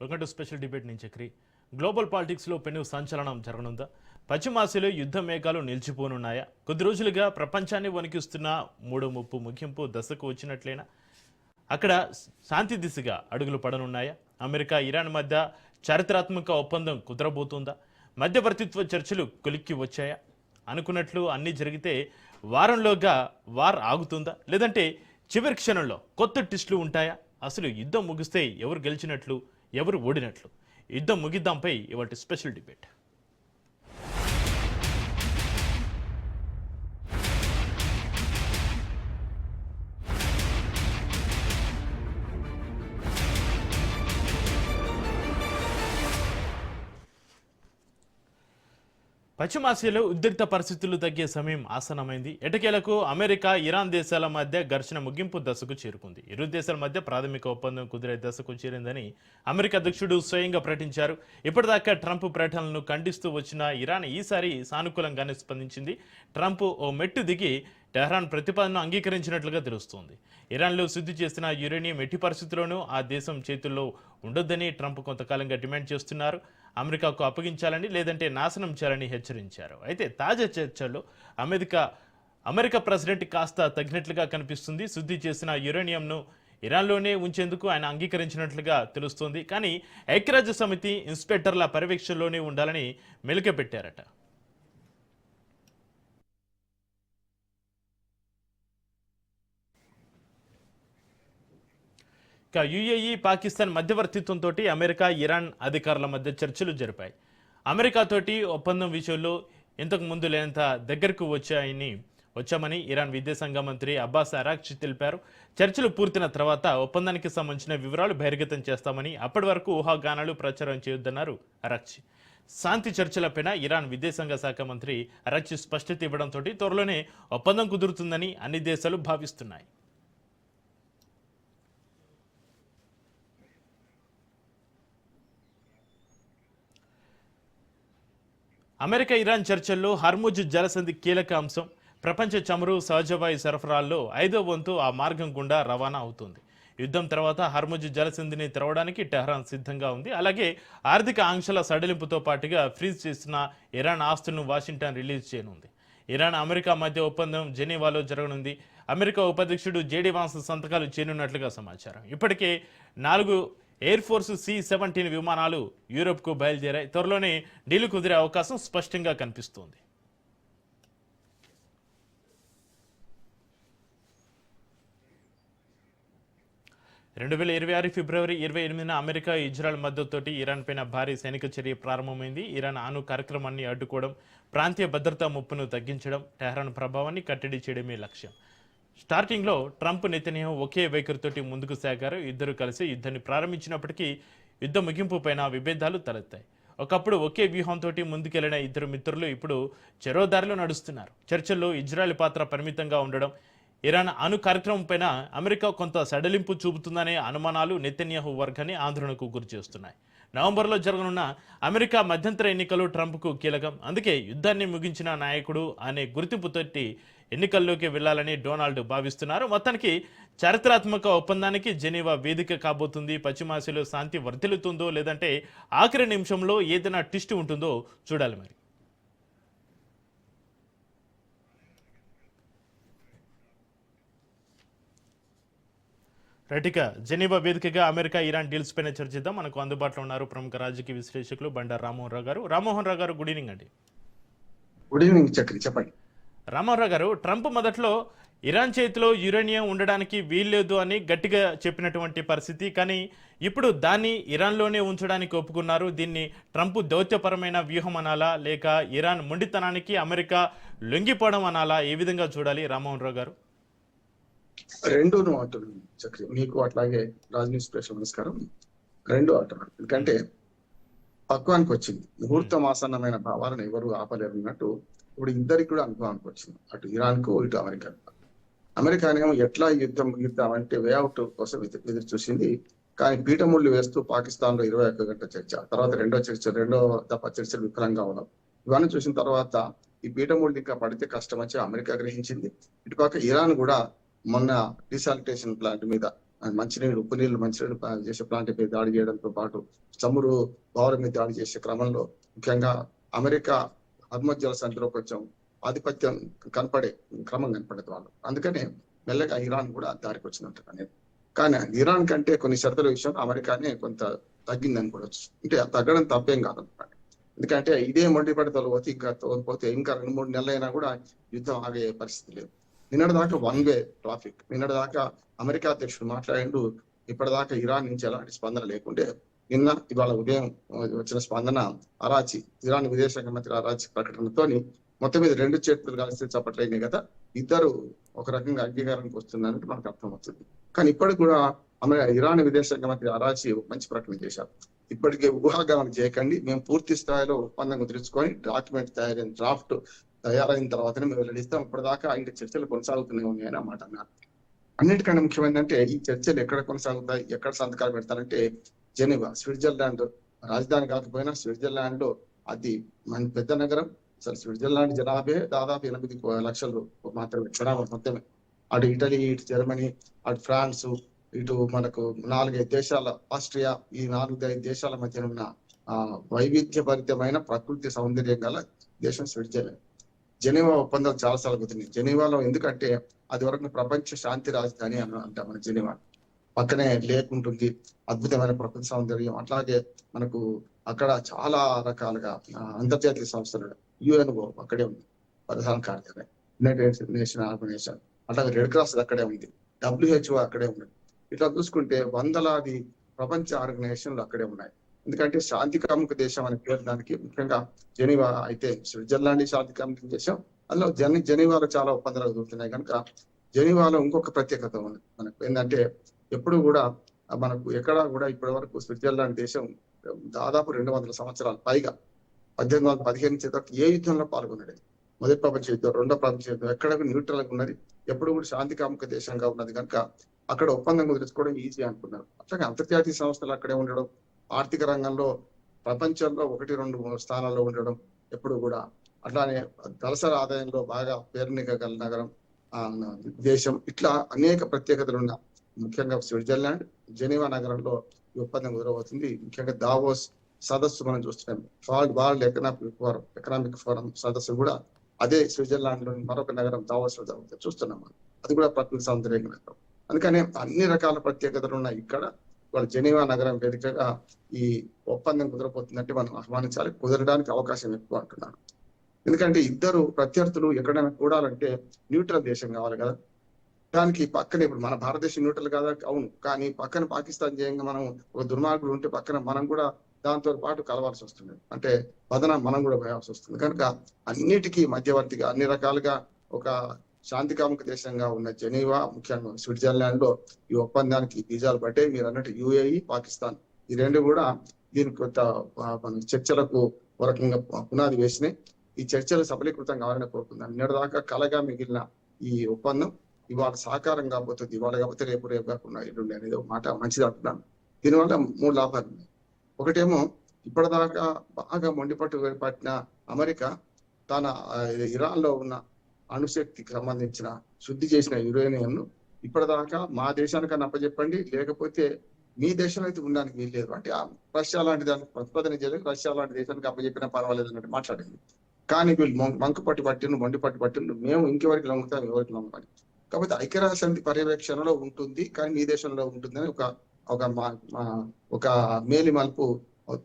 Welcome to special debate నేను Chakri. Global పాలిటిక్స్లో పెను సంచలనం జరగనుందా? పశ్చిమాసియాలో యుద్ధ మేఘాలు నిలిచిపోనున్నాయా? కొద్ది రోజులుగా ప్రపంచాన్ని వణికిస్తున్న మూడో ముప్పు ముగింపు దశకు వచ్చినట్లేనా? అక్కడ శాంతి దిశగా అడుగులు పడనున్నాయా? అమెరికా ఇరాన్ మధ్య చారిత్రాత్మక ఒప్పందం కుదరబోతుందా? మధ్యవర్తిత్వ చర్చలు కొలిక్కి వచ్చాయా? అనుకున్నట్లు అన్నీ జరిగితే వారంలోగా వార్ ఆగుతుందా, లేదంటే చివరి క్షణంలో కొత్త ట్విస్టులు ఉంటాయా? అసలు యుద్ధం ముగిస్తే ఎవరు గెలిచినట్లు, ఎవరు ఓడినట్లు? యుద్ధం ముగిద్దాంపై ఇవాటి స్పెషల్ డిబేట్. పశ్చిమాసియాలో ఉద్రిక్త పరిస్థితులు తగ్గే సమయం ఆసన్నమైంది. ఎటకేలకు అమెరికా ఇరాన్ దేశాల మధ్య ఘర్షణ ముగింపు దశకు చేరుకుంది. ఇరు దేశాల మధ్య ప్రాథమిక ఒప్పందం కుదిరే దశకు చేరిందని అమెరికా అధ్యక్షుడు స్వయంగా ప్రకటించారు. ఇప్పటిదాకా ట్రంప్ ప్రకటనలను ఖండిస్తూ వచ్చిన ఇరాన్ ఈసారి సానుకూలంగానే స్పందించింది. ట్రంప్ ఓ మెట్టు దిగి టెహ్రాన్ ప్రతిపాదనను అంగీకరించినట్లుగా తెలుస్తోంది. ఇరాన్లో శుద్ధి చేసిన యురేనియం ఎట్టి పరిస్థితుల్లోనూ ఆ దేశం చేతుల్లో ఉండొద్దని ట్రంప్ కొంతకాలంగా డిమాండ్ చేస్తున్నారు. అమెరికాకు అప్పగించాలని, లేదంటే నాశనం చేయాలని హెచ్చరించారు. అయితే తాజా చర్చల్లో అమెరికా ప్రెసిడెంట్ కాస్త తగ్గినట్లుగా కనిపిస్తుంది. శుద్ధి చేసిన యురేనియంను ఇరాన్లోనే ఉంచేందుకు ఆయన అంగీకరించినట్లుగా తెలుస్తోంది. కానీ ఐక్యరాజ్య సమితి ఇన్స్పెక్టర్ల పర్యవేక్షణలోనే ఉండాలని మెలికపెట్టారట. యుఏఈ పాకిస్తాన్ మధ్యవర్తిత్వంతో అమెరికా ఇరాన్ అధికారుల మధ్య చర్చలు జరిపాయి. అమెరికాతోటి ఒప్పందం విషయంలో ఇంతకు ముందు లేనంత దగ్గరకు వచ్చామని ఇరాన్ విదేశాంగ మంత్రి అబ్బాస్ అరాక్చి తెలిపారు. చర్చలు పూర్తిన తర్వాత ఒప్పందానికి సంబంధించిన వివరాలు బహిర్గతం చేస్తామని, అప్పటి వరకు ఊహాగానాలు ప్రచారం చేయొద్దన్నారు అరాక్చి. శాంతి చర్చలపైన ఇరాన్ విదేశాంగ శాఖ మంత్రి అరాక్చి స్పష్టత ఇవ్వడంతో త్వరలోనే ఒప్పందం కుదురుతుందని అన్ని దేశాలు భావిస్తున్నాయి. అమెరికా ఇరాన్ చర్చల్లో హర్ముజ్ జలసంధి కీలక అంశం. ప్రపంచ చమురు సహజవాయు సరఫరాల్లో 5వ వంతు ఆ మార్గం గుండా రవాణా అవుతుంది. యుద్ధం తర్వాత హర్ముజ్ జలసంధిని తెరవడానికి టెహ్రాన్ సిద్ధంగా ఉంది. అలాగే ఆర్థిక ఆంక్షల సడలింపుతో పాటుగా ఫ్రీజ్ చేసిన ఇరాన్ ఆస్తులను వాషింగ్టన్ రిలీజ్ చేయనుంది. ఇరాన్ అమెరికా మధ్య ఒప్పందం జెనీవాలో జరగనుంది. అమెరికా ఉపాధ్యక్షుడు జేడీ వాన్స్ సంతకాలు చేయనున్నట్లుగా సమాచారం. ఇప్పటికే 4 ఎయిర్ ఫోర్స్ C-17 విమానాలు యూరోప్కు బయలుదేరాయి. త్వరలోనే డీల్ కుదిరే అవకాశం స్పష్టంగా కనిపిస్తోంది. ఫిబ్రవరి 28న అమెరికా ఇజ్రాయెల్ మద్దతుతోటి ఇరాన్ పైన భారీ సైనిక చర్య ప్రారంభమైంది. ఇరాన్ అణు కార్యక్రమాన్ని అడ్డుకోవడం, ప్రాంతీయ భద్రతా ముప్పును తగ్గించడం, టెహ్రాన్ ప్రభావాన్ని కట్టడి చేయడమే లక్ష్యం. స్టార్టింగ్లో ట్రంప్, నెతన్యాహు ఒకే వైఖరితోటి ముందుకు సాగారు. ఇద్దరు కలిసి యుద్ధాన్ని ప్రారంభించినప్పటికీ యుద్ధ ముగింపు పైన విభేదాలు తలెత్తాయి. ఒకప్పుడు ఒకే వ్యూహంతో ముందుకెళ్లిన ఇద్దరు మిత్రులు ఇప్పుడు చెరో దారిలో నడుస్తున్నారు. చర్చల్లో ఇజ్రాయెల్ పాత్ర పరిమితంగా ఉండడం, ఇరాన్ అణు కార్యక్రమం పైన అమెరికా కొంత సడలింపు చూపుతుందనే అనుమానాలు నెతన్యాహు వర్గాన్ని ఆందోళనకు గురి చేస్తున్నాయి. నవంబర్లో జరగనున్న అమెరికా మధ్యంతర ఎన్నికలు ట్రంప్కు కీలకం. అందుకే యుద్ధాన్ని ముగించిన నాయకుడు అనే గుర్తింపుతోటి ఎన్నికల్లోకి వెళ్లాలని డొనాల్డ్ భావిస్తున్నారు. మొత్తానికి చారిత్రాత్మక ఒప్పందానికి జెనీవా వేదిక కాబోతుంది. పశ్చిమాసియాలో శాంతి వర్ధిల్లుతుందో, లేదంటే ఆఖరి నిమిషంలో ఏదైనా ట్విస్ట్ ఉంటుందో చూడాలి. మరి రైట్గా జెనీవా వేదికగా అమెరికా ఇరాన్ డీల్స్ పైన చర్చిద్దాం. మనకు అందుబాటులో ఉన్నారు ప్రముఖ రాజకీయ విశ్లేషకులు బండారు రామ్మోహన్ రావు గారు. రామ్మోహన్ రావు గారు, గుడ్ ఈవినింగ్ అండి. గుడ్ ఈవినింగ్ చక్రి, చెప్పండి. రామ్మోహన్ రావు గారు, ట్రంప్ మొదట్లో ఇరాన్ చేతిలో యురేనియం ఉండడానికి వీల్లేదు అని గట్టిగా చెప్పినటువంటి పరిస్థితి, కానీ ఇప్పుడు దాన్ని ఇరాన్లోనే ఉంచడానికి ఒప్పుకున్నారు. దీన్ని ట్రంప్ దౌత్యపరమైన వ్యూహం అనాలా, లేక ఇరాన్ మొండితనానికి అమెరికా లొంగిపోవడం అనాలా? ఏ విధంగా చూడాలి రామ్మోహన్ రావు గారు? రెండోను అంటున్నాను చక్రి, మీకు అట్లాగే రాజనీతి ప్రెస్ నమస్కారం. రెండో అంటున్నాను ఎందుకంటే పక్వానికి వచ్చింది. ముహూర్తం ఆసన్నమైన భావాలను ఎవరు ఆపలేరు అన్నట్టు ఇప్పుడు ఇద్దరికి కూడా అనుభవానికి వచ్చింది. అటు ఇరాన్కు, ఇటు అమెరికానేమో ఎట్లా యుద్ధం ముగిద్దామంటే వేఅవుట్ కోసం ఎదురు చూసింది. కానీ పీఠముళ్ళు వేస్తూ పాకిస్తాన్ లో 21 గంటల చర్చ, తర్వాత రెండో దఫా చర్చలు విఫలంగా ఉండవు. ఇవన్నీ చూసిన తర్వాత ఈ పీఠముళ్ళు ఇంకా పడితే కష్టం వచ్చి అమెరికా గ్రహించింది. ఇటుపక్క ఇరాన్ కూడా మొన్న డిసాలిటేషన్ ప్లాంట్ మీద మంచినీళ్ళు ఉప్పు నీళ్లు మంచినీళ్ళు చేసే ప్లాంట్ మీద దాడి చేయడంతో పాటు చమురు పవర్ మీద దాడి చేసే క్రమంలో ముఖ్యంగా అమెరికా హర్మజ్ జలసంధిలో కొంచెం ఆధిపత్యం కనపడే క్రమం కనపడేది వాళ్ళు. అందుకనే మెల్లగా ఇరాన్ కూడా దారికి వచ్చినట్టు అనేది. కానీ ఇరాన్ కంటే కొన్ని షరతుల విషయం అమెరికానే కొంత తగ్గింది అనుకోవచ్చు. అంటే తగ్గడం తప్పేం కాదన్నమాట. ఎందుకంటే ఇదే మొండిపడతలు పోతే ఇంకా 2-3 నెలలైనా కూడా యుద్ధం ఆగే పరిస్థితి లేదు. నిన్నటి దాకా వన్ వే ట్రాఫిక్. నిన్నటి దాకా అమెరికా అధ్యక్షుడు మాట్లాడిండు, ఇప్పటిదాకా ఇరాన్ నుంచి ఎలాంటి స్పందన లేకుంటే ఇవాళ ఉదయం వచ్చిన స్పందన అరాచి, ఇరాన్ విదేశాంగ మంత్రి అరాచి ప్రకటనతోని మొత్తం మీద 2 చేతులు కలిసి చప్పట్లయినాయి కదా, ఇద్దరు ఒక రకంగా అంగీకారానికి వస్తుందని మనకు అర్థమవుతుంది. కానీ ఇప్పటికి కూడా ఇరాన్ విదేశాంగ మంత్రి అరాచి మంచి ప్రకటన చేశారు. ఇప్పటికే ఊహాగానం చేయకండి, మేము పూర్తి స్థాయిలో ఒప్పందం కుదుర్చుకొని డాక్యుమెంట్ డ్రాఫ్ట్ తయారైన తర్వాతనే మేము వెల్లడిస్తాం. ఇప్పటిదాకా ఇంకా చర్చలు కొనసాగుతూనే ఉన్నాయని మాట అన్నారు. అన్నిటికన్నా ముఖ్యమైనదంటే ఈ చర్చలు ఎక్కడ కొనసాగుతాయి, ఎక్కడ సంతకాలు పెడతారంటే జెనీవా, స్విట్జర్లాండ్ రాజధాని కాకపోయినా స్విట్జర్లాండ్ లో అది మన పెద్ద నగరం. అసలు స్విట్జర్లాండ్ జనాభే దాదాపు 8 లక్షలు మాత్రమే జనాభా మొత్తమే. అటు ఇటలీ, ఇటు జర్మనీ, అటు ఫ్రాన్స్, ఇటు మనకు 4-5 దేశాల ఆస్ట్రియా, ఈ 4-5 దేశాల మధ్య ఉన్న వైవిధ్యభరితమైన ప్రకృతి సౌందర్యం గల దేశం స్విట్జర్లాండ్. జెనీవా ఒప్పందం చాలా సార్లు కుదిరింది. జెనీవాలో ఎందుకంటే అది వరకు ప్రపంచ శాంతి రాజధాని అంటాం మన జెనీవా. పక్కనే లేక్ ఉంటుంది, అద్భుతమైన ప్రకృతి సౌందర్యం. అట్లాగే మనకు అక్కడ చాలా రకాలుగా అంతర్జాతీయ సంస్థలు, యుఎన్ఓ అక్కడే ఉంది ప్రధాన కార్యాలయం, యునైటెడ్ నేషన్ ఆర్గనైజేషన్, అట్లాగే రెడ్ క్రాస్ అక్కడే ఉంది, WHO అక్కడే ఉంది. ఇట్లా చూసుకుంటే వందలాది ప్రపంచ ఆర్గనైజేషన్లు అక్కడే ఉన్నాయి. ఎందుకంటే శాంతి కాముక దేశం అనే పేరు దానికి. ముఖ్యంగా జెనీవా అయితే స్విట్జర్లాండ్ శాంతి కాముక దేశం, అందులో జెనీవాలో చాలా ఒప్పందాలు దొరుకుతున్నాయి కనుక జెనీవాలో ఇంకొక ప్రత్యేకత ఉంది మనకు. ఏంటంటే ఎప్పుడు కూడా మనకు ఎక్కడా కూడా ఇప్పటి వరకు స్విట్జర్లాండ్ దేశం దాదాపు 200 సంవత్సరాలు పైగా 1815 చేత ఏ యుద్ధంలో పాల్గొనలేదు. మొదటి ప్రపంచ యుద్ధం, రెండో ప్రపంచ యుద్ధం ఎక్కడ న్యూట్రల్ గా ఉన్నది, ఎప్పుడు కూడా శాంతి కాముక దేశంగా ఉన్నది కనుక అక్కడ ఒప్పందం కుదుర్చుకోవడం ఈజీ అనుకున్నారు. అట్లాగే అంతర్జాతీయ సంస్థలు అక్కడే ఉండడం, ఆర్థిక రంగంలో ప్రపంచంలో 1-2 స్థానాల్లో ఉండడం ఎప్పుడు కూడా, అట్లానే తలసరి ఆదాయంలో బాగా పేరునిగల నగరం దేశం, ఇట్లా అనేక ప్రత్యేకతలు ఉన్న ముఖ్యంగా స్విట్జర్లాండ్ జెనీవా నగరంలో ఈ ఒప్పందం కుదరబోతుంది. ముఖ్యంగా దావోస్ సదస్సు మనం చూస్తున్నాం, వరల్డ్ ఎకనామిక్ ఫోరం సదస్సు కూడా అదే స్విట్జర్లాండ్ లోని మరొక నగరం దావోస్ లో జరుగుతుంది చూస్తున్నాం. అది కూడా ప్రకృతి సౌందర్యం నగరం. అందుకనే అన్ని రకాల ప్రత్యేకతలు ఉన్నాయి ఇక్కడ. వాళ్ళ జెనీవా నగరం వేదికగా ఈ ఒప్పందం కుదరబోతుందంటే మనం ఆహ్వానించాలి. కుదరడానికి అవకాశం ఎక్కువ అంటున్నాను. ఎందుకంటే ఇద్దరు ప్రత్యర్థులు ఎక్కడైనా కూడాలంటే న్యూట్రల్ దేశం కావాలి కదా. దానికి పక్కన ఇప్పుడు మన భారతదేశం న్యూట్రల్ కాదా, అవును, కానీ పక్కన పాకిస్తాన్ చేయంగా మనం ఒక దుర్మార్గుడు ఉంటే పక్కన మనం కూడా దాంతో పాటు కలవాల్సి వస్తుంది, అంటే బదనం మనం కూడా పోయాల్సి వస్తుంది. కనుక అన్నిటికీ మధ్యవర్తిగా అన్ని రకాలుగా ఒక శాంతి కాముక దేశంగా ఉన్న జెనీవా, ముఖ్యంగా స్విట్జర్లాండ్ లో ఈ ఒప్పందానికి బీజాలు పడ్డాయి. మీరు అన్నట్టు UAE, పాకిస్తాన్ ఈ రెండు కూడా దీనికి కొత్త చర్చలకు ఒక రకంగా పునాది వేసినాయి. ఈ చర్చలు సఫలీకృతం కావాలని కోరుకుందాం. నిన్నటిదాకా కలగా మిగిలిన ఈ ఒప్పందం ఇవాళ సాకారం కాబోతుంది. ఇవాళ కాకపోతే రేపు కాకుండా ఎల్లుండి అనేది ఒక మాట మంచిది అంటున్నాను. దీనివల్ల 3 లాభాలు ఉన్నాయి. ఒకటేమో ఇప్పటిదాకా బాగా పట్టిన అమెరికా తన ఇరాన్ లో ఉన్న అణుశక్తికి సంబంధించిన శుద్ధి చేసిన యురేనియం ను ఇప్పటిదాకా మా దేశానికన్నా అప్పచెప్పండి, లేకపోతే మీ దేశంలో అయితే ఉండడానికి వీల్లేదు అంటే రష్యా లాంటి దానికి ప్రతిపాదన చేయలేదు, రష్యా లాంటి దేశానికి అప్పచెప్పినా పర్వాలేదు అన్నట్టు మాట్లాడింది. కానీ వీళ్ళు మొండి పట్టిండు మేము ఇంకెవరికి లొంగుతాం, ఎవరికి లొంగమని. కాకపోతే ఐక్యరాజ్య సమితి పర్యవేక్షణలో ఉంటుంది, కానీ మీ దేశంలో ఉంటుందని ఒక మేలి మలుపు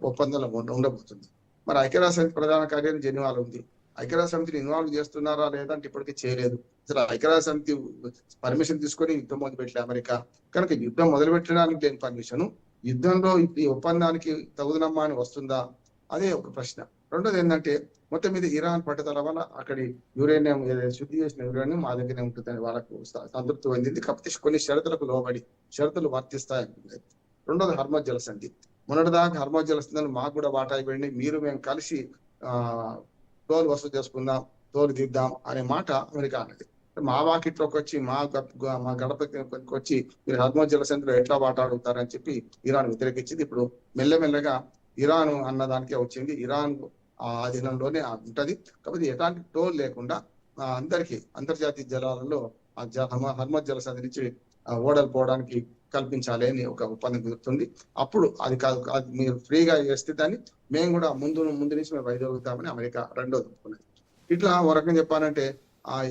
ఒప్పందంలో ఉండబోతుంది. మరి ఐక్యరాజ్య సమితి ప్రధాన కార్యాలయం జెనీవాలో ఉంది. ఐక్యరాజ్య సమితిని ఇన్వాల్వ్ చేస్తున్నారా లేదా అంటే ఇప్పటికీ చేయలేదు. అసలు ఐక్యరాజ్య సమితి పర్మిషన్ తీసుకొని యుద్ధం మొదలుపెట్టిన అమెరికా కనుక యుద్ధం మొదలుపెట్టడానికి లేని పర్మిషన్ యుద్ధంలో ఈ ఒప్పందానికి తగుదనమ్మా అని వస్తుందా, అదే ఒక ప్రశ్న. రెండోది ఏంటంటే మొత్తం మీద ఇరాన్ పట్టుదల వల్ల అక్కడి యురేనియం శుద్ధి చేసిన యురేనియం మా దగ్గరే ఉంటుందని వాళ్ళకు సంతృప్తి పొందింది. కాకపోతే కొన్ని షరతులకు లోబడి షరతులు వర్తిస్తాయి. రెండోది హర్మజ్ జలసంధి. మొన్నటిదాకా హర్మజ్ జలసంధిని మాకు కూడా వాటా ఇవ్వండి, మేము కలిసి టోల్ వసూలు చేసుకుందాం, తోలు దిద్దాం అనే మాట అమెరికా అన్నది. మా వాకిట్లోకి వచ్చి మా గడపకి వచ్చి మీరు హర్మజ్ జలసంధిలో ఎట్లా వాటా అడుగుతారని చెప్పి ఇరాన్ వ్యతిరేకించింది. ఇప్పుడు మెల్లమెల్లగా ఇరాన్ అన్నదానికే వచ్చింది. ఇరాన్ ఆధీనంలోనే ఉంటది. కాబట్టి ఎలాంటి టోల్ లేకుండా అందరికీ అంతర్జాతీయ జలాలలో హర్మజ్ జలసంధి నుంచి ఓడలు పోవడానికి కల్పించాలి అని ఒక ఒప్పందం కుదురుతుంది. అప్పుడు అది కాదు మీరు ఫ్రీగా చేస్తే దాన్ని మేము కూడా ముందు నుంచి మేము వైదొలుగుతామని అమెరికా రెండోది ఒప్పుకున్నది. ఇట్లా ఒక రకంగా చెప్పాలంటే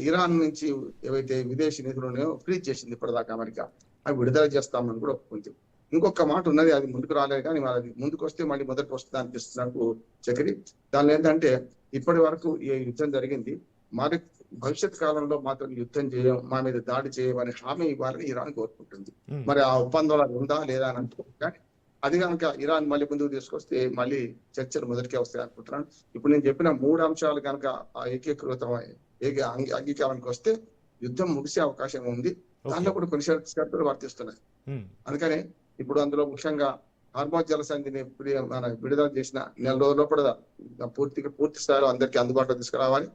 ఇరాన్ నుంచి ఏవైతే విదేశీ నిధులు ఫ్రీజ్ చేసింది ఇప్పటిదాకా అమెరికా, అవి విడుదల చేస్తామని కూడా ఒప్పుకుంది. ఇంకొక మాట ఉన్నది, అది ముందుకు రాలేదు కానీ అది ముందుకు వస్తే మళ్ళీ మొదటికి వస్తుంది అనిపిస్తుంది నాకు చక్రి. దానిలో ఏంటంటే ఇప్పటి వరకు ఈ యుద్ధం జరిగింది, మరి భవిష్యత్ కాలంలో మాతో యుద్ధం చేయం, మా మీద దాడి చేయమని హామీ ఇవ్వాలని ఇరాన్ కోరుకుంటుంది. మరి ఆ ఒప్పందంలో అది ఉందా లేదా అని అనుకుంటుంది. కానీ అది కనుక ఇరాన్ మళ్ళీ ముందుకు తీసుకొస్తే మళ్ళీ చర్చలు మొదటికే వస్తాయి అనుకుంటున్నాను. ఇప్పుడు నేను చెప్పిన 3 అంశాలు కనుక ఏకీకృతం అంగీకారానికి వస్తే యుద్ధం ముగిసే అవకాశం ఉంది. దానిలో కూడా కొన్ని షరతులు వర్తిస్తున్నాయి. అందుకని ఇప్పుడు అందులో ముఖ్యంగా హార్మోజ్ జలసంధిని మన విడుదల చేసిన నెల రోజుల లోపల పూర్తి స్థాయిలో అందరికీ అందుబాటులో తీసుకురావాలి.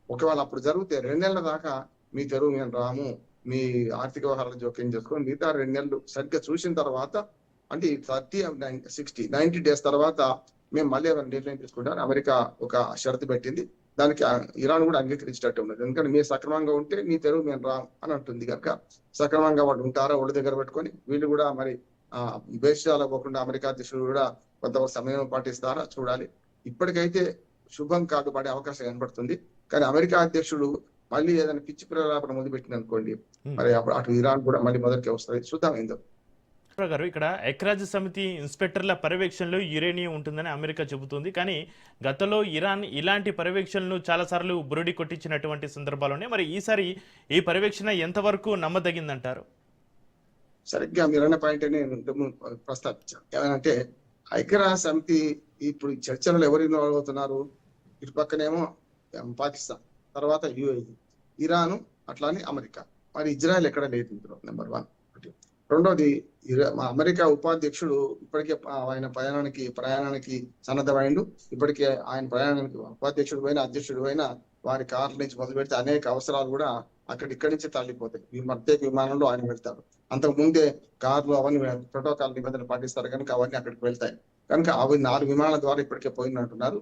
ఒకవేళ అప్పుడు జరిగితే 2 నెలల దాకా మీ తెరువు మేము రాము, మీ ఆర్థిక వ్యవహారాలు జోక్యం చేసుకొని మిగతా 2 నెలలు సరిగ్గా చూసిన తర్వాత, అంటే 90 డేస్ తర్వాత మేము మళ్ళీ నిర్ణయం తీసుకుంటాం అమెరికా ఒక షరతు పెట్టింది. దానికి ఇరాన్ కూడా అంగీకరించినట్టు ఉన్నది. ఎందుకంటే మీరు సక్రమంగా ఉంటే మీ తెరువు మేము రాం అని అంటుంది. కనుక సక్రమంగా వాళ్ళు ఉంటారా ఒళ్ళు దగ్గర పెట్టుకొని వీళ్ళు కూడా మరి భేషాలు పోకుండా అమెరికా అధ్యక్షుడు కూడా కొంతవరకు సమయం పాటిస్తారా చూడాలి. ఇప్పటికైతే శుభం కాదు పడే అవకాశం కనబడుతుంది. కానీ అమెరికా అధ్యక్షుడు మళ్ళీ ఏదైనా పిచ్చి ప్రలాపన మొదలుపెట్టింది అనుకోండి, మరి అటు ఇరాన్ కూడా మళ్ళీ మొదటికి వస్తుంది. చూద్దాం ఏందో. గారు, ఇక్కడ ఐక్యరాజ్య సమితి ఇన్స్పెక్టర్ల పర్యవేక్షణలో యురేనియం ఉంటుందని అమెరికా చెబుతుంది. కానీ గతంలో ఇరాన్ ఇలాంటి పర్యవేక్షణను చాలాసార్లు బురుడి కొట్టించినటువంటి సందర్భాలున్నాయి. మరి ఈసారి ఈ పర్యవేక్షణ ఎంతవరకు నమ్మదగిందంటారు? సరిగ్గా మీరన్న పాయింట్ నేను ప్రస్తావించాను. ఏమంటే ఐక్యరాజ్య సమితి ఇప్పుడు చర్చలలో ఎవరు ఇన్వాల్వ్ అవుతున్నారు? ఇటు పక్కనేమో పాకిస్తాన్, తర్వాత యుఏఈ, ఇరాను, అట్లానే అమెరికా. మరి ఇజ్రాయెల్ ఎక్కడ లేదు ఇందులో. నెంబర్ 1. రెండోది అమెరికా ఉపాధ్యక్షుడు ఇప్పటికే ఆయన ప్రయాణానికి సన్నద్ధమైండు. ఇప్పటికే ఆయన ప్రయాణానికి ఉపాధ్యక్షుడు పైన అధ్యక్షుడు పైన వారి కార్ల నుంచి మొదలు పెడితే అనేక అవసరాలు కూడా ఇక్కడి నుంచి తరలిపోతాయి. ప్రత్యేక విమానంలో ఆయన వెళ్తారు. అంతకు ముందే కార్లు అవన్నీ ప్రోటోకాల్ నిబంధనలు పాటిస్తారు కనుక అవన్నీ అక్కడికి వెళ్తాయి. కనుక అవి 4 విమానాల ద్వారా ఇప్పటికే పోయినట్టున్నారు.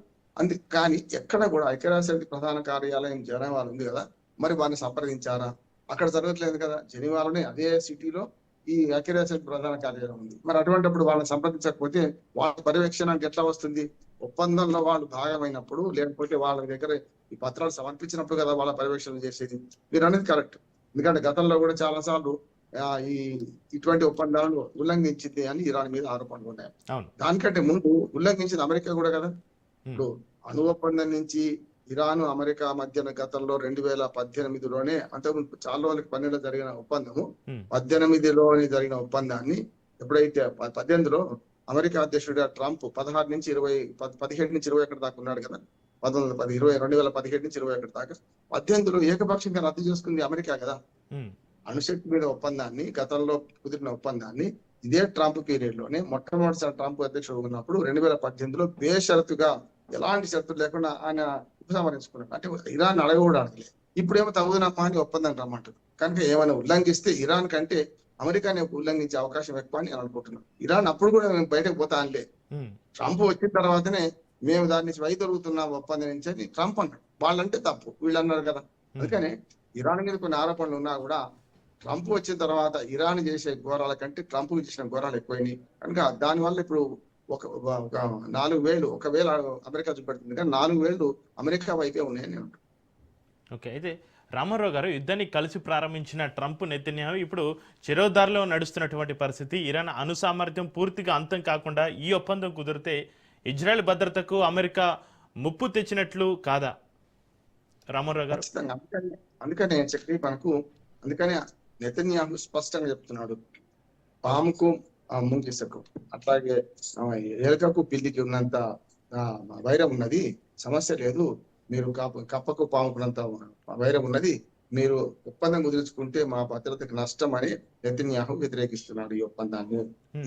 కానీ ఎక్కడ కూడా ఐక్యరాజ్య సమితి ప్రధాన కార్యాలయం జెనీవాలో ఉంది కదా, మరి వారిని సంప్రదించారా? అక్కడ జరగట్లేదు కదా. జెనీవాలోనే అదే సిటీలో ఈ ఐక్యరాజ్య సమితి ప్రధాన కార్యాలయం ఉంది. మరి అటువంటిప్పుడు వాళ్ళని సంప్రదించకపోతే వాళ్ళ పర్యవేక్షణకి ఎట్లా వస్తుంది? ఒప్పందంలో వాళ్ళు భాగమైనప్పుడు, లేకపోతే వాళ్ళ దగ్గర ఈ పత్రాలు సమర్పించినప్పుడు కదా వాళ్ళ పర్యవేక్షణ చేసేది. మీరు అనేది కరెక్ట్. ఎందుకంటే గతంలో కూడా చాలా సార్లు ఇటువంటి ఒప్పందాలను ఉల్లంఘించింది అని ఇరాన్ మీద ఆరోపణలు ఉన్నాయి. దానికంటే ముందు ఉల్లంఘించింది అమెరికా కూడా కదా. ఇప్పుడు అణు ఒప్పందం నుంచి ఇరాన్ అమెరికా మధ్యన గతంలో 2018లోనే, అంతకుముందు చాలా రోజులకి 12లో జరిగిన ఒప్పందము, 18లోని జరిగిన ఒప్పందాన్ని ఎప్పుడైతే 18లో అమెరికా అధ్యక్షుడిగా ట్రంప్ 17 నుంచి 21 దాకా ఉన్నాడు కదా. 2017 నుంచి 21 దాకా 18లో ఏకపక్షంగా రద్దు చేసుకుంది అమెరికా కదా. అణుశక్తి మీద ఒప్పందాన్ని, గతంలో కుదిరిన ఒప్పందాన్ని ఇదే ట్రంప్ పీరియడ్ లోనే మొట్టమొదటిసారి ట్రంప్ అధ్యక్షుడు ఉన్నప్పుడు 2018లో బేషరతుగా ఎలాంటి షరతులు లేకుండా ఆయన ఉపసంహరించుకున్నాడు. అంటే ఇరాన్ అడగకూడదు. ఇప్పుడేమో తగుదనమ్మా అని ఒప్పందం రమ్మంటారు. కనుక ఏమైనా ఉల్లంఘిస్తే ఇరాన్ కంటే అమెరికాని ఉల్లంఘించే అవకాశం ఎక్కువ అని నేను అనుకుంటున్నాను. ఇరాన్ అప్పుడు కూడా మేము బయటకు పోతా అనలే. ట్రంప్ వచ్చిన తర్వాతనే మేము దాని నుంచి వైదొలుగుతున్నాం ఒప్పందం నుంచి అని ట్రంప్ అన్నాడు. వాళ్ళంటే తప్పు, వీళ్ళు అన్నారు కదా. అందుకని ఇరాన్ మీద కొన్ని ఆరోపణలు ఉన్నా కూడా ట్రంప్ వచ్చిన తర్వాత ఇరాన్ చేసే ఘోరాల కంటే ట్రంప్ చేసిన ఘోరాలు ఎక్కువైనాయి. కనుక దానివల్ల ఇప్పుడు ఒక 4,000 ఒకవేళ అమెరికా చూపెడుతుంది కానీ 4,000 అమెరికా వైపే ఉన్నాయని నేను. ఓకే, అయితే రామారావు గారు, యుద్ధాన్ని కలిసి ప్రారంభించిన ట్రంప్, నెతన్యాహు ఇప్పుడు చెరోదారిలో నడుస్తున్నటువంటి పరిస్థితి. ఇరాన్ అణు సామర్థ్యం పూర్తిగా అంతం కాకుండా ఈ ఒప్పందం కుదిరితే ఇజ్రాయెల్ భద్రతకు అమెరికా ముప్పు తెచ్చినట్లు కాదా రామారావు గారు? అందుకనే చక్రి అందుకనే నెతన్యాహు స్పష్టంగా చెప్తున్నాడు, పాముకు ముంగిసకు అట్లాగే ఎలుకకు పిల్లికి ఉన్నంత వైరం ఉన్నది, సమస్య లేదు. మీరు కప్పకు పాముకున్నంత వైరం ఉన్నది. మీరు ఒప్పందం కుదుర్చుకుంటే మా భద్రతకు నష్టం అని నెతన్యాహు వ్యతిరేకిస్తున్నాడు ఈ ఒప్పందాన్ని.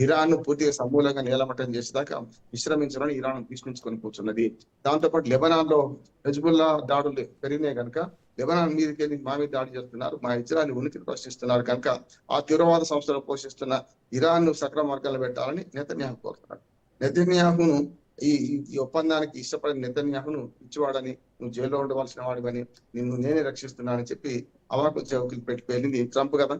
ఇరాన్ ను పూర్తిగా సమూలంగా నేలమట్టం చేసేదాకా విశ్రమించాలని ఇరాన్ తీసుకొని కూర్చున్నది. దాంతోపాటు లెబనాన్ లో హెజ్బుల్లా దాడులు పెరిగినాయి కనుక లెబనాన్ మీదకి వెళ్ళి మా మీద దాడి చేస్తున్నారు, మా ఇజ్రాయెల్ ఉనికిని ప్రశ్నిస్తున్నారు. కనుక ఆ తీవ్రవాద సంస్థలు పోషిస్తున్న ఇరాన్ ను సక్రమ మార్గాలు పెట్టాలని నెతన్యాహు కోరుతున్నాడు. నెతన్యాహును ఈ ఒప్పందానికి ఇష్టపడిన నెతన్యాహును ఇచ్చివాడని, నువ్వు జైల్లో ఉండవలసిన వాడివని, నిన్ను నేనే రక్షిస్తున్నానని చెప్పి అవాకు చౌకీలు పెట్టి వెళ్ళింది ట్రంప్ కదా.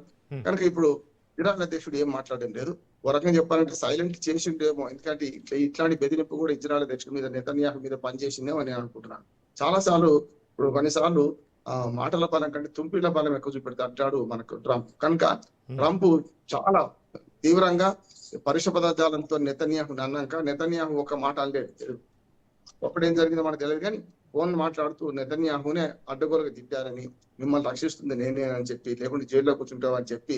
కనుక ఇప్పుడు ఇరాన్ అధ్యక్షుడు ఏం మాట్లాడడం లేదు. ఓ రకంగా చెప్పాలంటే సైలెంట్ చేసిండేమో, ఎందుకంటే ఇట్లాంటి బెదిరింపు కూడా ఇజ్రాయెల్ అధ్యక్షుడి మీద, నెతన్యాహు మీద పనిచేసిందేమో అని నేను అనుకుంటున్నాను. చాలా సార్లు ఇప్పుడు కొన్నిసార్లు మాటల బలం కంటే తుంపిల బలం ఎక్కువ చూపెడతా అంటాడు మనకు ట్రంప్. కనుక ట్రంప్ చాలా తీవ్రంగా పరుష పదజాలంతో నెతన్యాహుని అన్నాక నెతన్యాహు ఒక మాట అనలేదు. అప్పుడేం జరిగిందో మనకు తెలియదు, కానీ ఫోన్ మాట్లాడుతూ నెతన్యాహునే అడ్డగోలుగా తిట్టారని, మిమ్మల్ని రక్షిస్తుంది నేనే అని చెప్పి, లేకుంటే జైల్లో కూర్చుంటావు అని చెప్పి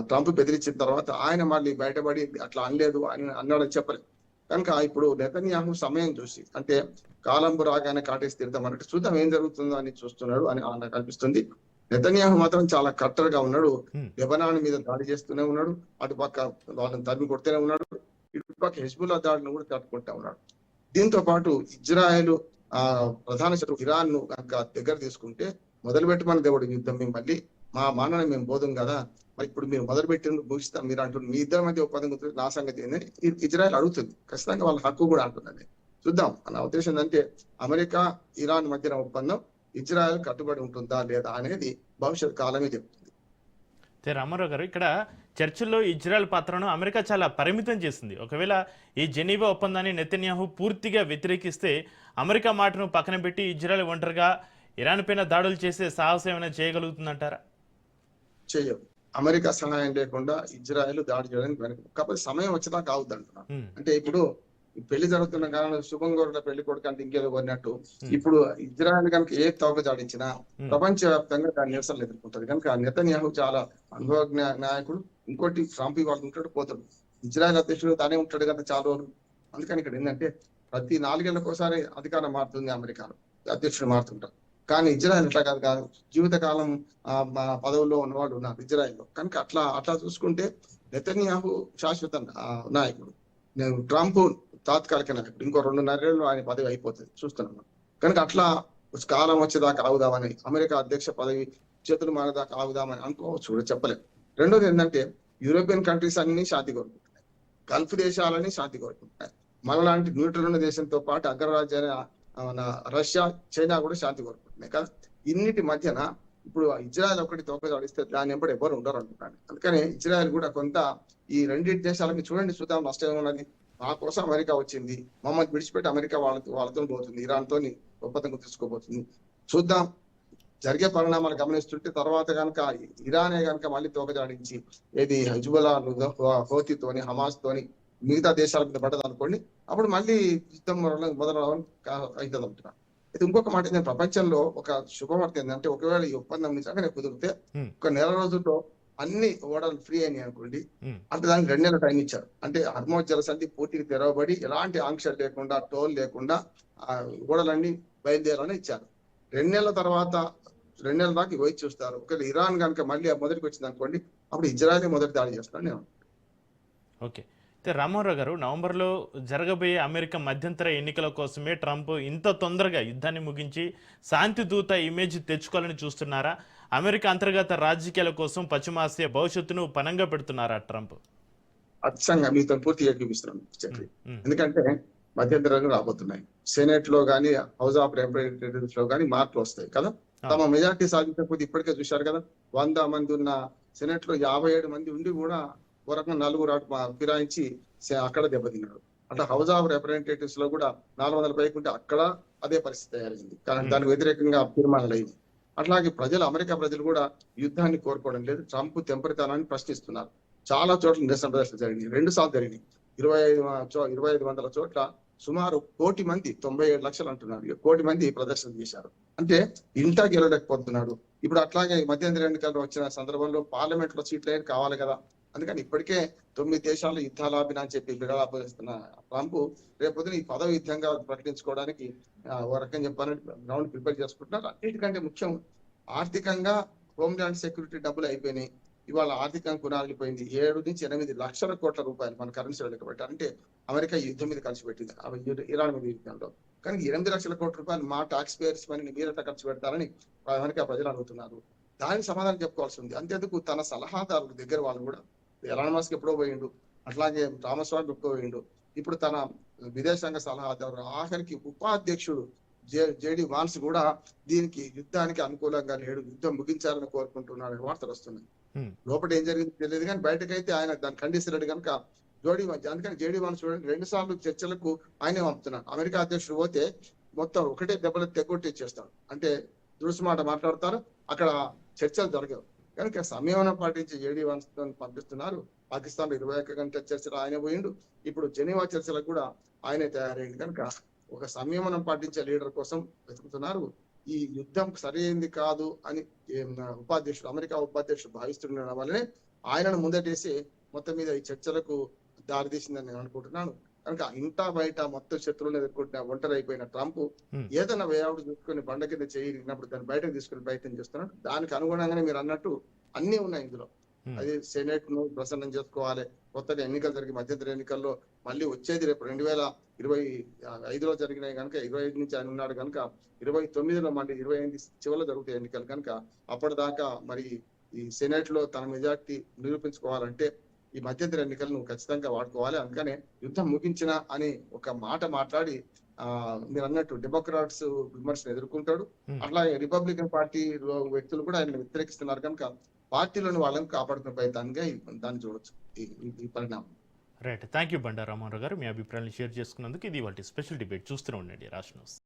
ట్రంప్ బెదిరించిన తర్వాత ఆయన మళ్ళీ బయటపడి అట్లా అనలేదు అని అన్నాడని చెప్పలేదు. కనుక ఇప్పుడు నెతన్యాహు సమయం చూసి, అంటే కాలంబు రాగానే కాటేసి తిడతాం అన్నట్టు చూద్దాం ఏం జరుగుతుందో అని చూస్తున్నాడు అని నాకు అనిపిస్తుంది. నెతన్యాహు మాత్రం చాలా కట్టర్ గా ఉన్నాడు. లెబనాన్ మీద దాడి చేస్తూనే ఉన్నాడు, అటుపక్క వాళ్ళని తరిమి కొడుతూనే ఉన్నాడు, ఇటుపక్క హెజ్బుల్లా దాడిని కూడా తట్టుకుంటా ఉన్నాడు. దీంతో పాటు ఇజ్రాయెల్ ప్రధాన శత్రువు ఇరాన్ ను కనుక దగ్గర తీసుకుంటే మొదలు పెట్టమని దేవుడు యుద్ధం, మేము మళ్ళీ మా మానని మేము బోధం కదా, మరి ఇప్పుడు మీరు మొదలు పెట్టిన ముగిస్తాం మీరు అంటున్నారు, మీ ఇద్దరి మధ్య ఒప్పందం కుదిరి నా సంగతి ఏందని ఇజ్రాయెల్ అడుగుతుంది. ఖచ్చితంగా వాళ్ళ హక్కు కూడా అంటున్నది. చూద్దాం. నా ఉద్దేశం ఏంటంటే అమెరికా ఇరాన్ మధ్యన ఒప్పందం ఇజ్రాయెల్ కట్టుబడి ఉంటుందా లేదా అనేది భవిష్యత్ కాలమే చెప్తుంది. రామారావు గారు, ఇక్కడ చర్చల్లో ఇజ్రాయెల్ పాత్రను అమెరికా చాలా పరిమితం చేసింది. ఒకవేళ ఈ జెనీవా ఒప్పందాన్ని నెతన్యాహు పూర్తిగా వ్యతిరేకిస్తే అమెరికా మాటను పక్కన పెట్టి ఇజ్రాయెల్ ఒంటరిగా ఇరాన్ పైన దాడులు చేసే సాహసం ఏమైనా చేయగలుగుతుందంటారా? చేయదు. అమెరికా సహాయం లేకుండా ఇజ్రాయెల్ దాడి చేయడానికి వెనక, కాకపోతే సమయం వచ్చేదాకా కావద్దు అంటున్నాను. అంటే ఇప్పుడు పెళ్లి జరుగుతున్న కారణం శుభం కోరిన పెళ్లి కొడుకు అంటే ఇంకేదో కొన్నట్టు, ఇప్పుడు ఇజ్రాయెల్ కనుక ఏ తోక జాడించినా ప్రపంచవ్యాప్తంగా దాని నిరసనలు ఎదుర్కొంటది. కనుక నెతన్యాహు చాలా అనుభవజ్ఞ నాయకుడు. ఇంకోటి ట్రంప్ వాళ్ళు ఉంటాడు పోతాడు, ఇజ్రాయెల్ అధ్యక్షుడు తానే ఉంటాడు కదా చాలా రోజులు. అందుకని ఇక్కడ ఏంటంటే ప్రతి 4 ఏళ్లకోసారి అధికారం మారుతుంది అమెరికాలో, అధ్యక్షుడు మారుతుంటారు. కానీ ఇజ్రాయెల్ అట్లా కాదు, జీవితకాలం పదవుల్లో ఉన్నవాడు ఉన్నారు ఇజ్రాయెల్లో. కనుక అట్లా చూసుకుంటే నెతన్యాహు శాశ్వత నాయకుడు, ట్రంప్ తాత్కాలిక నాయకుడు. ఇంకో 2.5 ఏళ్ళు ఆయన పదవి అయిపోతుంది చూస్తున్నాం. కనుక అట్లా కాలం వచ్చేదాకా ఆగుదామని, అమెరికా అధ్యక్ష పదవి చేతులు మారేదాకా ఆగుదామని అనుకోవచ్చు కూడా, చెప్పలేము. రెండోది ఏంటంటే యూరోపియన్ కంట్రీస్ అన్ని శాంతి కోరుకుంటున్నాయి, గల్ఫ్ దేశాలని శాంతి కోరుకుంటున్నాయి, మనలాంటి న్యూట్రల్ ఉన్న దేశంతో పాటు అగ్రరాజ్యాన్ని రష్యా, చైనా కూడా శాంతి కోరుకుంటున్నాయి కదా. ఇన్నిటి మధ్యన ఇప్పుడు ఇజ్రాయెల్ ఒకటి తోక జాడిస్తే దాని ఎంబడి ఎవరు ఉండరు అనుకుంటాను. అందుకని ఇజ్రాయెల్ కూడా కొంత ఈ రెండింటి దేశాలకి చూద్దాం నష్టం ఉన్నది, మా కోసం అమెరికా వచ్చింది, మమ్మల్ని విడిచిపెట్టి అమెరికా వాళ్ళతో పోతుంది, ఇరాన్ తోని ఒప్పందం తీసుకోబోతుంది, చూద్దాం జరిగే పరిణామాలు గమనిస్తుంటే తర్వాత కనుక ఇరానే కనుక మళ్ళీ తోక జాడించి ఏది హెజ్బుల్లా హోతీతోని హమాస్ తోని మిగతా దేశాల మీద పడ్డది అనుకోండి, అప్పుడు మళ్ళీ యుద్ధం మొదలవుతుంది అంటున్నాను. అయితే ఇంకొక మాట ఏంటంటే ప్రపంచంలో ఒక శుభవార్త ఏంటంటే, ఒకవేళ ఈ ఒప్పందం నిజంగానే కుదిరితే ఒక నెల రోజుల్లో అన్ని ఓడలు ఫ్రీ అయినాయి అనుకోండి, అంటే దానికి 2 నెలల టైం ఇచ్చారు. అంటే హర్మోజ్ జలసంధి పూర్తిగా తెరవబడి ఎలాంటి ఆంక్షలు లేకుండా, టోల్ లేకుండా ఓడలన్నీ బయలుదేరాలని ఇచ్చారు. 2 నెలల తర్వాత 2 నెలల దాకా వేచి చూస్తారు. ఒకవేళ ఇరాన్ కనుక మళ్ళీ మొదటికి వచ్చింది అనుకోండి, అప్పుడు ఇజ్రాయెల్ మొదటి దాడి చేస్తాను నేను. ఓకే. అయితే రామారావు గారు, నవంబర్లో జరగబోయే అమెరికా మధ్యంతర ఎన్నికల కోసమే ట్రంప్ ఇంత తొందరగా యుద్ధాన్ని ముగించి శాంతి దూత ఇమేజ్ తెచ్చుకోవాలని చూస్తున్నారా? అమెరికా అంతర్గత రాజకీయాల కోసం పశ్చిమాసియా భవిష్యత్తును పనంగా పెడుతున్నారా ట్రంప్? అచ్చంగా మీతో పూర్తిగా చూపిస్తున్నాను చక్రి. ఎందుకంటే మధ్యంతరాలు రాబోతున్నాయి. సెనేట్ లో కానీ హౌస్ ఆఫ్ రిప్రజెంటేటివ్స్ లో కానీ మార్పులు వస్తాయి కదా. తమ మెజార్టీ సాధించకపోతే ఇప్పటికే చూశారు కదా, 100 మంది ఉన్న సెనేట్ లో 57 మంది ఉండి కూడా ఒక రకంగా 4 ఫిరాయించి అక్కడ దెబ్బతిన్నాడు. అట్లా హౌస్ ఆఫ్ రిప్రజెంటేటివ్స్ లో కూడా 400 పైకి ఉంటే అక్కడ అదే పరిస్థితి తయారైంది. కానీ దానికి వ్యతిరేకంగా తీర్మానాలు అయింది. అట్లాగే అమెరికా ప్రజలు కూడా యుద్ధాన్ని కోరుకోవడం లేదు, ట్రంప్ తెంపరితనాన్ని ప్రశ్నిస్తున్నారు. చాలా చోట్ల నిరసన ప్రదర్శన జరిగింది, 2 సార్లు జరిగింది. 2500 చోట్ల సుమారు 1 కోటి మంది, 97 లక్షలు అంటున్నారు, 1 కోటి మంది ప్రదర్శన చేశారు. అంటే ఇంటా గెలవలేకపోతున్నాడు. ఇప్పుడు అట్లాగే మధ్యంతర ఎన్నికలు వచ్చిన సందర్భంలో పార్లమెంట్ లో సీట్లు కావాలి కదా. అందుకని ఇప్పటికే 9 దేశాలు యుద్ధాలాపిన అని చెప్పి బిడలాపిస్తున్న ట్రంప్ రేపొద్దున ఈ పదవి యుద్ధంగా ప్రకటించుకోవడానికి ఓ రకంగా చెప్పాలంటే గ్రౌండ్ ప్రిపేర్ చేసుకుంటున్నారు. అన్నిటికంటే ముఖ్యం ఆర్థికంగా హోమ్లాండ్ సెక్యూరిటీ డబ్బులు అయిపోయినాయి. ఇవాళ ఆర్థికంగా కునాలిపోయింది. 7 నుంచి 8 లక్షల కోట్ల రూపాయలు మన కరెన్సీ లెక్క పెట్టాలంటే అమెరికా యుద్ధం మీద ఖర్చు పెట్టింది, ఇరాన్ మీద యుద్ధంలో. కానీ 8 లక్షల కోట్ల రూపాయలు మా టాక్స్ పేయర్స్ పని మీరెట్లా ఖర్చు పెడతారని అమెరికా ప్రజలు అడుగుతున్నారు. దానికి సమాధానం చెప్పుకోవాల్సి ఉంది. అంతేందుకు తన సలహాదారుల దగ్గర వాళ్ళు కూడా, ఎలాన్ మస్క్ ఎప్పుడో పోయిండు, అట్లాగే రామస్వామి ఎప్పుడో పోయిండు, ఇప్పుడు తన విదేశాంగ సలహాదారు ఆఖరికి ఉపాధ్యక్షుడు జేడి వాన్స్ కూడా దీనికి యుద్ధానికి అనుకూలంగా లేడు, యుద్ధం ముగించాలని కోరుకుంటున్నారని వార్తలు వస్తున్నాయి. లోపల ఏం జరిగింది తెలియదు కానీ బయటకైతే ఆయన దాన్ని ఖండిస్తున్నాడు కనుక అందుకని జేడీ వన్స్ చూడండి 2 సార్లు చర్చలకు ఆయనే పంపుతున్నాడు. అమెరికా అధ్యక్షుడు పోతే మొత్తం ఒకటే దెబ్బలు తెగొట్టి ఇచ్చేస్తాడు. అంటే దురుసు మాట మాట్లాడతారు, అక్కడ చర్చలు జరగవు. కనుక సంయమనం పాటించి జేడీ వన్స్ పంపిస్తున్నారు. పాకిస్తాన్ లో 21 గంటల చర్చలు ఆయనే పోయిండు. ఇప్పుడు జెనీవా చర్చలకు కూడా ఆయనే తయారైంది. కనుక ఒక సంయమనం పాటించే లీడర్ కోసం వెతుకుతున్నారు. ఈ యుద్ధం సరైంది కాదు అని అమెరికా ఉపాధ్యక్షుడు భావిస్తుండడం వల్లనే ఆయనను ముందటేసి మొత్తం మీద ఈ చర్చలకు దారితీసిందని నేను అనుకుంటున్నాను. కనుక ఇంటా బయట మొత్తం శత్రువులను ఎదుర్కొంటున్న ఒంటరి అయిపోయిన ట్రంప్ ఏదైనా వేయాడు చూసుకొని బండ కింద చేయనప్పుడు దాన్ని బయటకు తీసుకునే ప్రయత్నం చేస్తున్నాడు. దానికి అనుగుణంగానే మీరు అన్నట్టు అన్ని ఉన్నాయి ఇందులో. అది సెనేట్ ను ప్రసన్నం చేసుకోవాలి. కొత్తగా ఎన్నికలు జరిగి మధ్యంతర ఎన్నికల్లో మళ్ళీ వచ్చేది రేపు 2025లో జరిగినాయి కనుక 25 నుంచి ఆయన ఉన్నాడు కనుక 29లో మళ్ళీ 25 చివరిలో జరుగుతాయి ఎన్నికలు కనుక అప్పటిదాకా మరి ఈ సెనేట్ లో తన మెజార్టీ నిరూపించుకోవాలంటే ఈ మధ్యంతర ఎన్నికలను ఖచ్చితంగా వాడుకోవాలి. అందుకనే యుద్ధం ముగించిన అని ఒక మాట మాట్లాడి మీరు అన్నట్టు డెమోక్రాట్స్ విమర్శను ఎదుర్కొంటాడు. అట్లాగే రిపబ్లికన్ పార్టీ వ్యక్తులు కూడా ఆయన వ్యతిరేకిస్తున్నారు కనుక పార్టీలోని వాళ్ళని కాపాడుకునే ప్రయత్నంగా దాన్ని చూడొచ్చు ఈ పరిణామం. Right, thank you Bandaru Ramarao గారు, మీ అభిప్రాయాన్ని షేర్ చేసుకున్నందుకు. ఇది వాటి స్పెషల్ డిబేట్. చూస్తూనే ఉండండి రాజ్ న్యూస్.